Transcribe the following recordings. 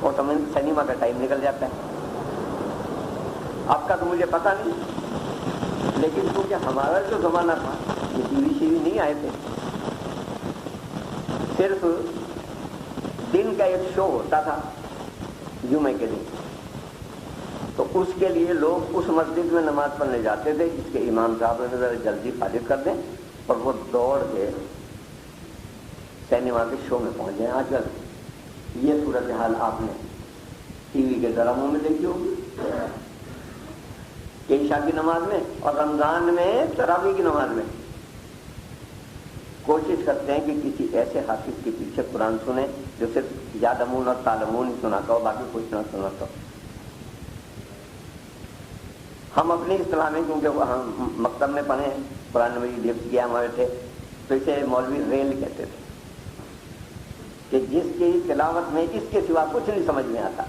اور سنیما کا ٹائم نکل جاتا ہے. آپ کا تو مجھے پتہ نہیں، لیکن کیونکہ ہمارا جو زمانہ تھا یہ ٹی وی شیوی نہیں آئے تھے، صرف دن کا ایک شو ہوتا تھا جمعے کے دن، تو اس کے لیے لوگ اس مسجد میں نماز پڑھنے جاتے تھے جس کے امام صاحب نے ذرا جلدی فارغ کر دیں، اور وہ دوڑ کے سینما کے شو میں پہنچ جائیں. آج کل یہ صورتحال آپ نے ٹی وی کے ڈراموں میں دیکھی ہوگی کہ عشاء کی نماز میں اور رمضان میں تراویح کی نماز میں کوشش کرتے ہیں کہ کسی ایسے حافظ کے پیچھے قرآن سنیں جو صرف یادمون اور تعلمون ہی سناتا ہو، باقی کچھ نہ سناتا ہو. ہم اپنی اصطلاح میں کیونکہ ہم مکتب میں پڑھے ہیں، قرآن مجید حفظ کیا ہمارے تھے، تو اسے مولوی ریل کہتے تھے کہ جس کی تلاوت میں اس کے سوا کچھ نہیں سمجھ میں آتا،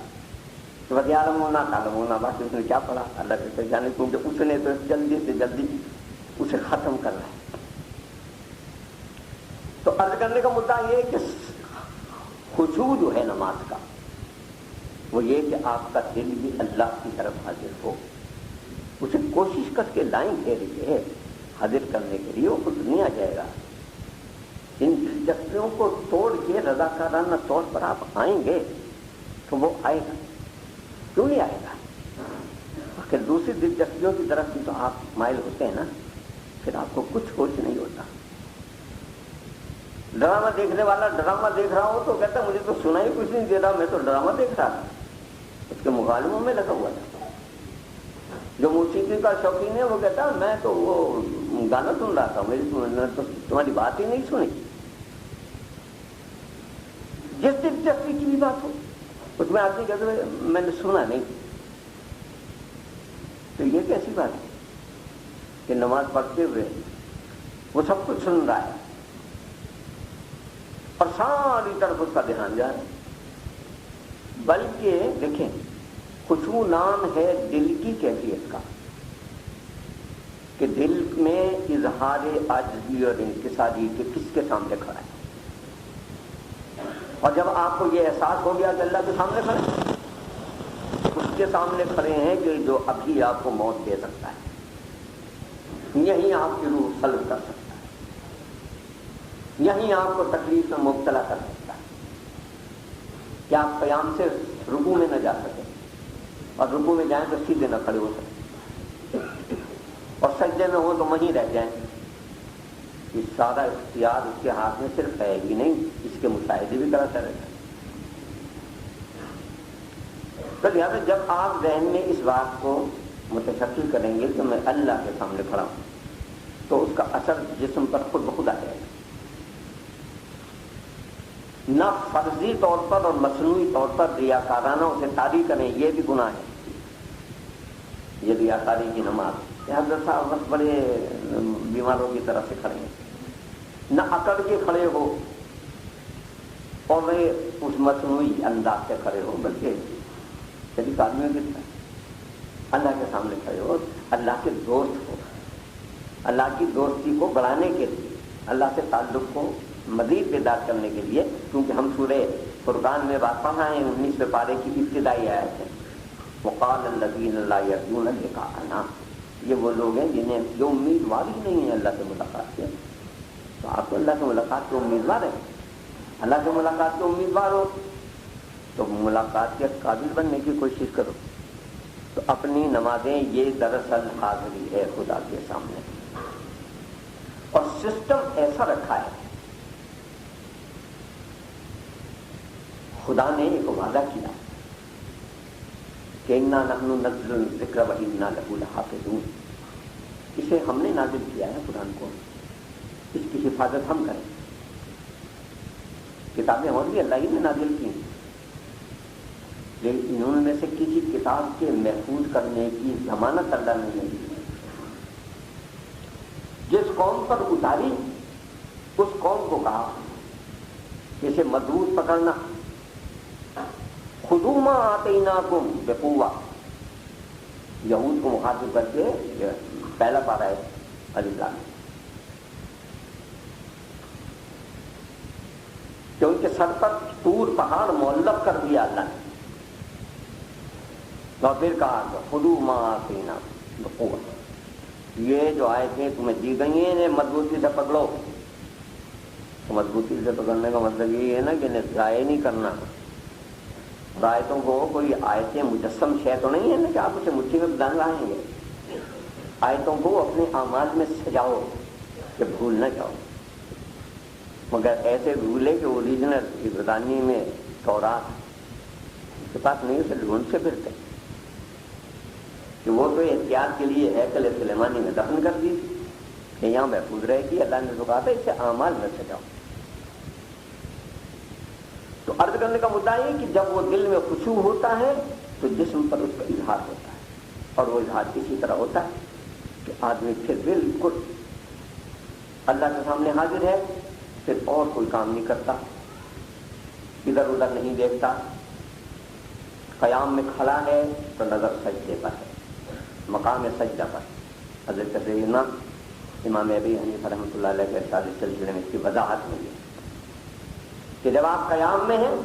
تو بس یعلمون تعلمون، باقی اس نے کیا پڑھا اللہ کے جانے، کیونکہ اس نے تو جلدی سے جلدی اسے ختم کرنا ہے. تو عرض کرنے کا مدعا یہ ہے کہ خشوع جو ہے نماز کا وہ یہ کہ آپ کا دل بھی اللہ کی طرف حاضر ہو، اسے کوشش کر کے لائیں گے رہیے حاضر کرنے کے لیے، وہ خود نہیں آ جائے گا. ان دلچسپیوں کو توڑ کے رضاکارانہ طور پر آپ آئیں گے تو وہ آئے گا. کیوں نہیں آئے گا؟ آخر دوسری دلچسپیوں کی طرف بھی تو آپ مائل ہوتے ہیں نا، پھر آپ کو کچھ ہوش نہیں ہوتا. ڈرامہ دیکھنے والا ڈرامہ دیکھ رہا ہو تو کہتا مجھے تو سنا ہی کچھ نہیں دے رہا، میں تو ڈرامہ دیکھ رہا تھا، اس کے مغالموں میں لگا ہوا تھا. جو موسیقی کا شوقین ہے وہ کہتا میں تو وہ گانا سن رہا تھا، میری تو تمہاری بات ہی نہیں سنی. جس دلچسپی کی بھی بات ہو اس میں آدمی کہتے ہیں میں نے سنا نہیں. تو یہ کیسی بات ہے کہ نماز پڑھتے ہوئے وہ سب کچھ سن رہا ہے اور ساری طرف اس کا دھیان جائے. بلکہ دیکھیں خشوع نام ہے دل کی کیفیت کا کہ دل میں اظہار عاجزی اور انکساری کہ کس کے سامنے کھڑا ہے. اور جب آپ کو یہ احساس ہو گیا کہ اللہ کے سامنے کھڑے، اس کے سامنے کھڑے ہیں کہ جو ابھی آپ کو موت دے سکتا ہے، یہیں آپ کی روح سلب کر سکتا ہے، یہیں آپ کو تکلیف میں مبتلا کر سکتا ہے کہ آپ قیام سے رکوع میں نہ جا سکیں، اور رکوع میں جائیں تو سیدھے نہ کھڑے ہو سکیں، اور سجدے میں ہو تو وہیں رہ جائیں. یہ سارا اختیار اس کے ہاتھ میں صرف ہے ہی نہیں، اس کے مشاہدے بھی کراتا رہتا ہے. تو لہٰذا جب آپ ذہن میں اس بات کو متشکل کریں گے کہ میں اللہ کے سامنے کھڑا ہوں، تو اس کا اثر جسم پر خود بخود آ جائے گا. نہ فرضی طور پر اور مصنوعی طور پر ریاکارانہ اسے طاری کریں، یہ بھی گناہ ہے. یہ ریاکاری کی نماز، حضرت صاحب بس بڑے بیماروں کی طرح سے کھڑے ہیں، نہ اکڑ کے کھڑے ہو اور نہ اس مصنوعی انداز سے کھڑے ہو، بلکہ شریف آدمیوں کی طرح اللہ کے سامنے کھڑے ہو، اللہ کے دوست ہو، اللہ کی دوستی کو بڑھانے کے لیے، اللہ سے تعلق کو مزید بیدار کرنے کے لیے. کیونکہ ہم سورہ فرقان میں بات پڑھا ہے 19 پارے کی ابتدائی آیت ہے، وقال الذین لا یرجون لقاءنا، یہ وہ لوگ ہیں جنہیں جو امیدوار ہی نہیں ہے اللہ سے ملاقات کے. تو آپ کو اللہ سے ملاقات کے امیدوار ہیں، اللہ سے ملاقات کے امیدوار ہو تو ملاقات کے قابل بننے کی کوشش کرو. تو اپنی نمازیں یہ دراصل حاضری ہے خدا کے سامنے. اور سسٹم ایسا رکھا ہے، خدا نے ایک وعدہ کیا کہ انا نحن نزلنا الذکر وانا لہ لحافظون، اسے ہم نے نازل کیا ہے قرآن کو، اس کی حفاظت ہم کریں. کتابیں اور بھی اللہ ہی نے نازل کی، لیکن انہوں میں سے کسی کتاب کے محفوظ کرنے کی ضمانت اللہ نے نہیں دی. جس قوم پر اتاری اس قوم کو کہا کہ اسے مضبوط پکڑنا، خذوا ما آتیناکم بقوہ. یہود کو مخاطب کر کے پہلا پارہ ہے الف لام، کہ ان کے سر پر طور پہاڑ معلق کر دیا اللہ نے. تو پھر کہا کہ خذوا ما آتیناکم بقوۃ، یہ جو آیتیں تمہیں دی گئی ہیں انہیں مضبوطی سے پکڑو. تو مضبوطی سے پکڑنے کا مطلب یہ ہے نا کہ انہیں ضائع نہیں کرنا. آیتوں کو کوئی آیتیں مجسم شے تو نہیں ہے نا کہ آپ اسے مٹھی میں ڈال لائیں گے. آیتوں کو اپنے اعمال میں سجاؤ کہ بھول نہ جاؤ، مگر ایسے بھولے کہ اوریجنل عبرانی میں تورات کے پاس نہیں، اسے ڈھونڈتے پھرتے کہ وہ تو احتیاط کے لیے ہیکل سلیمانی میں دفن کر دی کہ یہاں محفوظ رہے گی. اللہ نے تو کہا تھا اسے اعمال میں سجاؤ. تو عرض کرنے کا مدعا یہ کہ جب وہ دل میں خشوع ہوتا ہے تو جسم پر اس کا اظہار ہوتا ہے، اور وہ اظہار اسی طرح ہوتا ہے کہ آدمی پھر بالکل اللہ کے سامنے حاضر ہے، پھر اور کوئی کام نہیں کرتا، ادھر ادھر نہیں دیکھتا. قیام میں کھڑا ہے تو نظر سجدے پر ہے، مقام سجدہ پر. حضرت سیدنا امام ابی حنیفہ رحمۃ اللہ علیہ کے ارشاد اس سلسلے میں اس کی وضاحت ملی کہ جب آپ قیام میں ہیں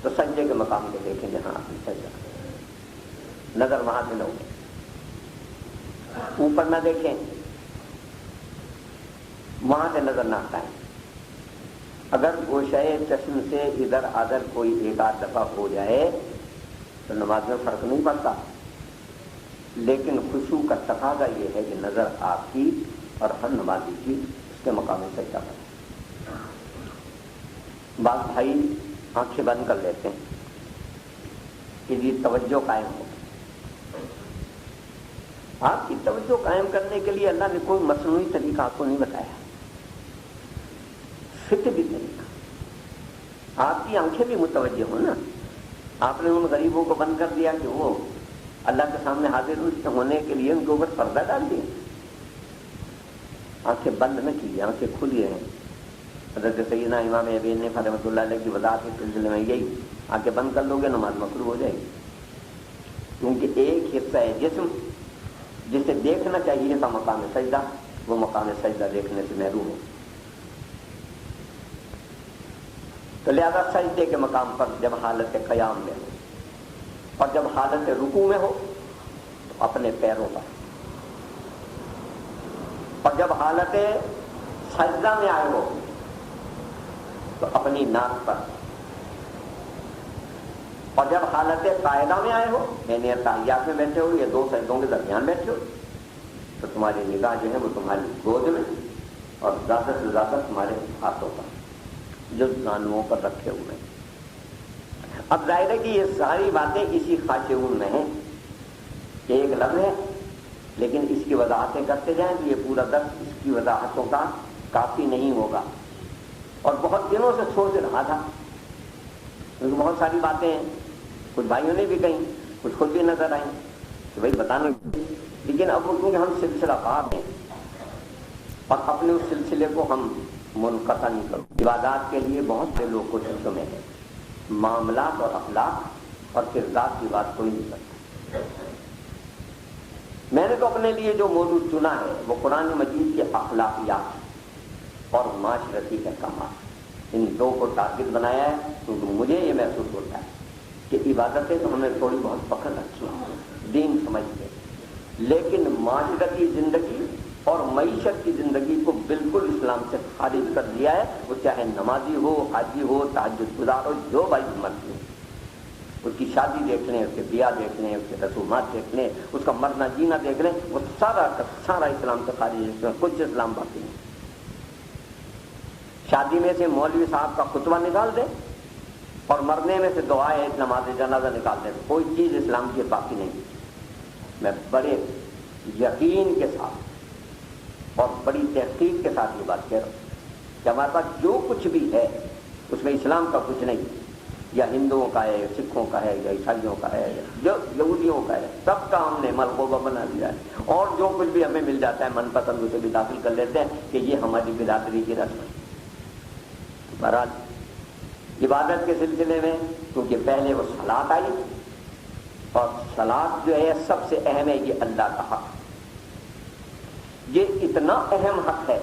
تو سجدے کے مقام کو دیکھیں جہاں آپ نے سجدہ، نظر وہاں سے نہ اٹھے، اوپر نہ دیکھیں، وہاں سے نظر نہ ہٹائیں. اگر گوشۂ چشم سے ادھر ادھر کوئی ایک آدھ دفعہ ہو جائے تو نماز میں فرق نہیں پڑتا، لیکن خشوع کا تقاضا یہ ہے کہ نظر آپ کی اور ہر نمازی کی اس کے مقام سجدہ پر. بعض بھائی آنکھیں بند کر لیتے ہیں کہ یہ توجہ قائم ہو. آپ کی توجہ قائم کرنے کے لیے اللہ نے کوئی مصنوعی طریقہ آپ کو نہیں بتایا، فطری طریقہ. آپ کی آنکھیں بھی متوجہ ہو نا. آپ نے ان غریبوں کو بند کر دیا کہ وہ اللہ کے سامنے حاضر ہونے کے لیے ان کے اوپر پردہ ڈال دیا. آنکھیں بند نہ کیجیے، آنکھیں کھلی ہیں. حضرت سیدنا امام ابی حنیفہ رحمۃ اللہ علیہ کی وضاحت کے سلسلے میں یہی، آنکھیں بند کر لو گے نماز مکروہ ہو جائے گی، کیونکہ ایک حصہ ہے جسم جسے دیکھنا چاہیے تھا مقام سجدہ، وہ مقام سجدہ دیکھنے سے محروم ہو. تو لہذا سجدے کے مقام پر جب حالت قیام میں ہو اور جب حالت رکوع میں ہو تو اپنے پیروں پر، اور جب حالت سجدہ میں آئے ہو تو اپنی ناک پر، اور جب حالت قاعدہ میں آئے ہو یعنی تحیات میں بیٹھے ہو یا دو سجدوں کے درمیان بیٹھے ہو تو تمہاری نگاہ جو ہے وہ تمہاری گود میں اور زیادہ سے زیادہ تمہارے ہاتھوں پر جو زانوؤں پر رکھے ہوئے ہیں. اب ظاہر ہے کہ یہ ساری باتیں اسی خاشعون میں ہیں کہ ایک لفظ ہے، لیکن اس کی وضاحتیں کرتے جائیں تو یہ پورا درس اس کی وضاحتوں کا کافی نہیں ہوگا. اور بہت دنوں سے سوچ رہا تھا کیونکہ بہت ساری باتیں ہیں، کچھ بھائیوں نے بھی کہیں، کچھ خود بھی نظر آئیں کہ بھائی بتانا، لیکن اب وہ کیونکہ ہم سلسلہ کار ہیں اور اپنے اس سلسلے کو ہم منقطع نہیں کرو. عبادات کے لیے بہت سے لوگ کوششوں میں ہیں، معاملات اور اخلاق اور کردار کی بات کوئی نہیں کرتا. میں نے تو اپنے لیے جو موضوع چنا ہے وہ قرآن مجید کے اخلاقیات اور معاشرتی احکامات، ان دو کو ٹارگٹ بنایا ہے کیونکہ مجھے یہ محسوس ہوتا ہے کہ عبادتیں تو ہمیں تھوڑی بہت پکڑ رکھی ہیں دین سمجھتے، لیکن معاشرتی زندگی اور معیشت کی زندگی کو بالکل اسلام سے خارج کر دیا ہے. وہ چاہے نمازی ہو، حاجی ہو، تہجد گزار ہو، جو بھائی مرضی ہو، اس کی شادی دیکھ لیں، اس کے بیاہ دیکھ لیں، اس کے رسومات دیکھ لیں، اس کا مرنا جینا دیکھ لیں، وہ سارا کا سارا اسلام سے خارج ہے، اس میں کچھ اسلام باقی نہیں. شادی میں سے مولوی صاحب کا خطبہ نکال دیں اور مرنے میں سے دعائے نماز جنازہ نکال دیں، کوئی چیز اسلام کی باقی نہیں. میں بڑے یقین کے ساتھ اور بڑی تحقیق کے ساتھ یہ بات کہہ رہا ہوں کہ ہمارے پاس جو کچھ بھی ہے اس میں اسلام کا کچھ نہیں، یا ہندوؤں کا ہے، یا سکھوں کا ہے، یا عیسائیوں کا ہے، جو یہودیوں کا ہے، سب کا ہم نے ملغوبہ بنا دیا ہے. اور جو کچھ بھی ہمیں مل جاتا ہے من پسند اسے بھی داخل کر لیتے ہیں کہ یہ ہماری برادری کی رسم ہے. بہرحال عبادت کے سلسلے میں کیونکہ پہلے وہ صلاۃ آئی، اور صلاۃ جو ہے سب سے اہم ہے، یہ اللہ کا حق. یہ اتنا اہم حق ہے